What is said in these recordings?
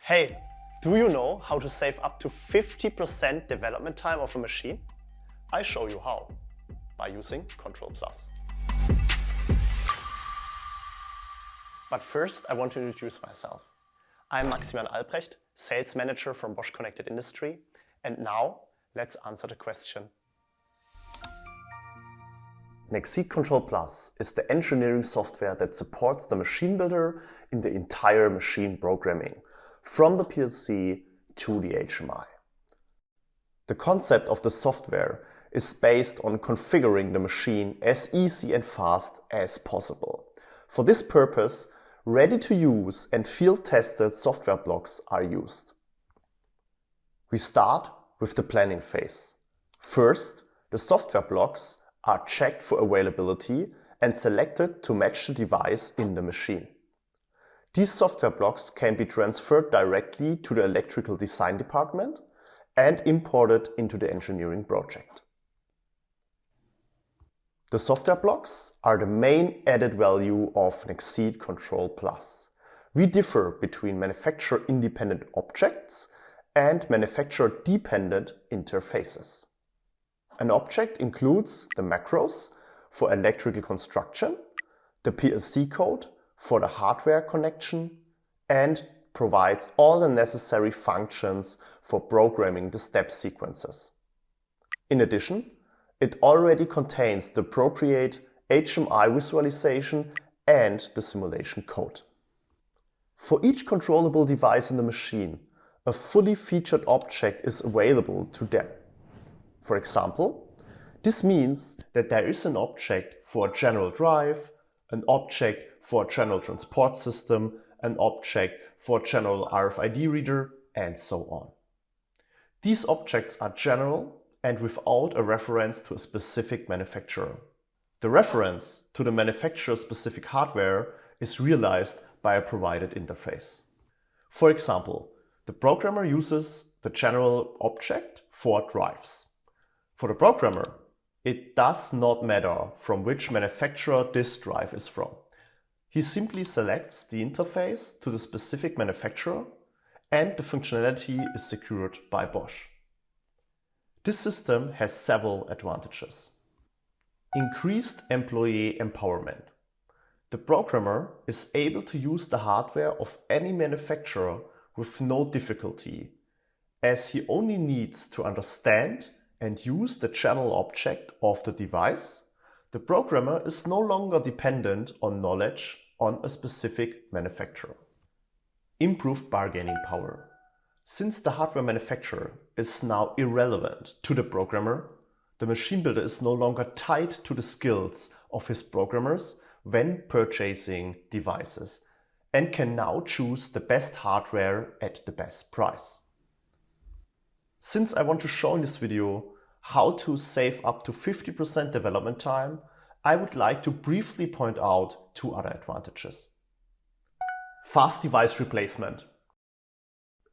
Hey, do you know how to save up to 50% development time of a machine? I show you how, by using Control+. But first, I want to introduce myself. I'm Maximilian Albrecht, Sales Manager from Bosch Connected Industry, and now let's answer the question. Nexeed Control+ is the engineering software that supports the machine builder in the entire machine programming, from the PLC to the HMI. The concept of the software is based on configuring the machine as easy and fast as possible. For this purpose, ready-to-use and field-tested software blocks are used. We start with the planning phase. First, the software blocks are checked for availability and selected to match the device in the machine. These software blocks can be transferred directly to the electrical design department and imported into the engineering project. The software blocks are the main added value of Nexeed Control+. We differ between manufacturer-independent objects and manufacturer-dependent interfaces. An object includes the macros for electrical construction, the PLC code for the hardware connection, and provides all the necessary functions for programming the step sequences. In addition, it already contains the appropriate HMI visualization and the simulation code. For each controllable device in the machine, a fully featured object is available to them. For example, this means that there is an object for a general drive, an object for a general transport system, an object for a general RFID reader, and so on. These objects are general and without a reference to a specific manufacturer. The reference to the manufacturer-specific hardware is realized by a provided interface. For example, the programmer uses the general object for drives. For the programmer, it does not matter from which manufacturer this drive is from. He simply selects the interface to the specific manufacturer, and the functionality is secured by Bosch. This system has several advantages. Increased employee empowerment. The programmer is able to use the hardware of any manufacturer with no difficulty, as he only needs to understand and use the general object of the device. The programmer is no longer dependent on knowledge on a specific manufacturer. Improved bargaining power. Since the hardware manufacturer is now irrelevant to the programmer, the machine builder is no longer tied to the skills of his programmers when purchasing devices and can now choose the best hardware at the best price. Since I want to show in this video how to save up to 50% development time, I would like to briefly point out two other advantages. Fast device replacement.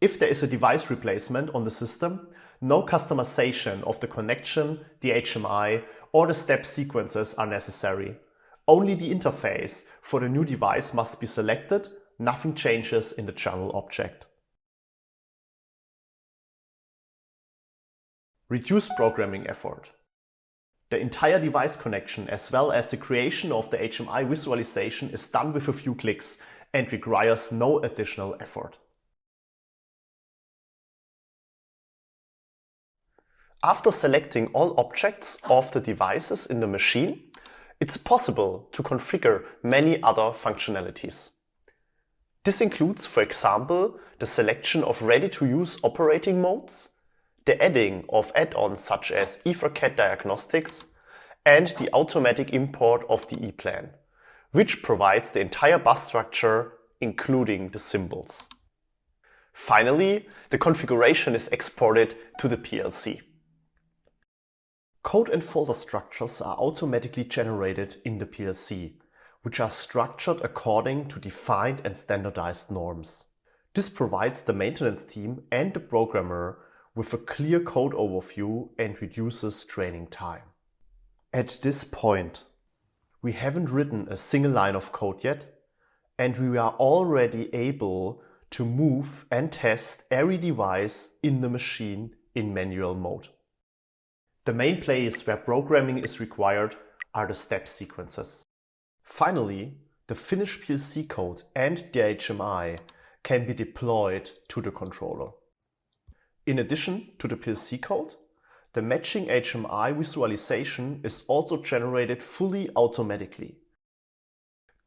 If there is a device replacement on the system, no customization of the connection, the HMI, or the step sequences are necessary. Only the interface for the new device must be selected, nothing changes in the general object. Reduced programming effort. The entire device connection as well as the creation of the HMI visualization is done with a few clicks and requires no additional effort. After selecting all objects of the devices in the machine, it's possible to configure many other functionalities. This includes, for example, the selection of ready-to-use operating modes, the adding of add-ons such as EtherCAD diagnostics, and the automatic import of the E-plan, which provides the entire bus structure, including the symbols. Finally, the configuration is exported to the PLC. Code and folder structures are automatically generated in the PLC, which are structured according to defined and standardized norms. This provides the maintenance team and the programmer with a clear code overview and reduces training time. At this point, we haven't written a single line of code yet, and we are already able to move and test every device in the machine in manual mode. The main place where programming is required are the step sequences. Finally, the finished PLC code and the HMI can be deployed to the controller. In addition to the PLC code, the matching HMI visualization is also generated fully automatically,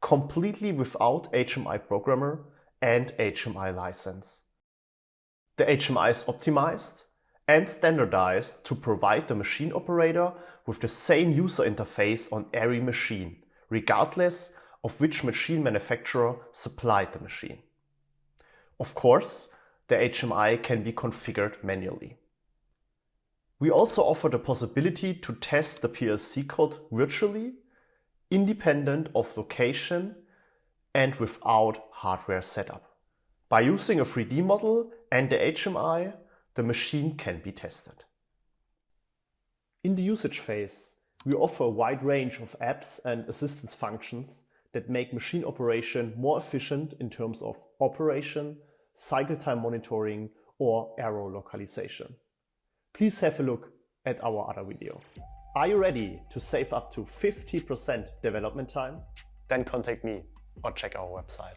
completely without HMI programmer and HMI license. The HMI is optimized and standardized to provide the machine operator with the same user interface on every machine, regardless of which machine manufacturer supplied the machine. Of course, the HMI can be configured manually. We also offer the possibility to test the PLC code virtually, independent of location and without hardware setup. By using a 3D model and the HMI, the machine can be tested. In the usage phase, we offer a wide range of apps and assistance functions that make machine operation more efficient in terms of operation, cycle time monitoring, or error localization. Please have a look at our other video. Are you ready to save up to 50% development time? Then contact me or check our website.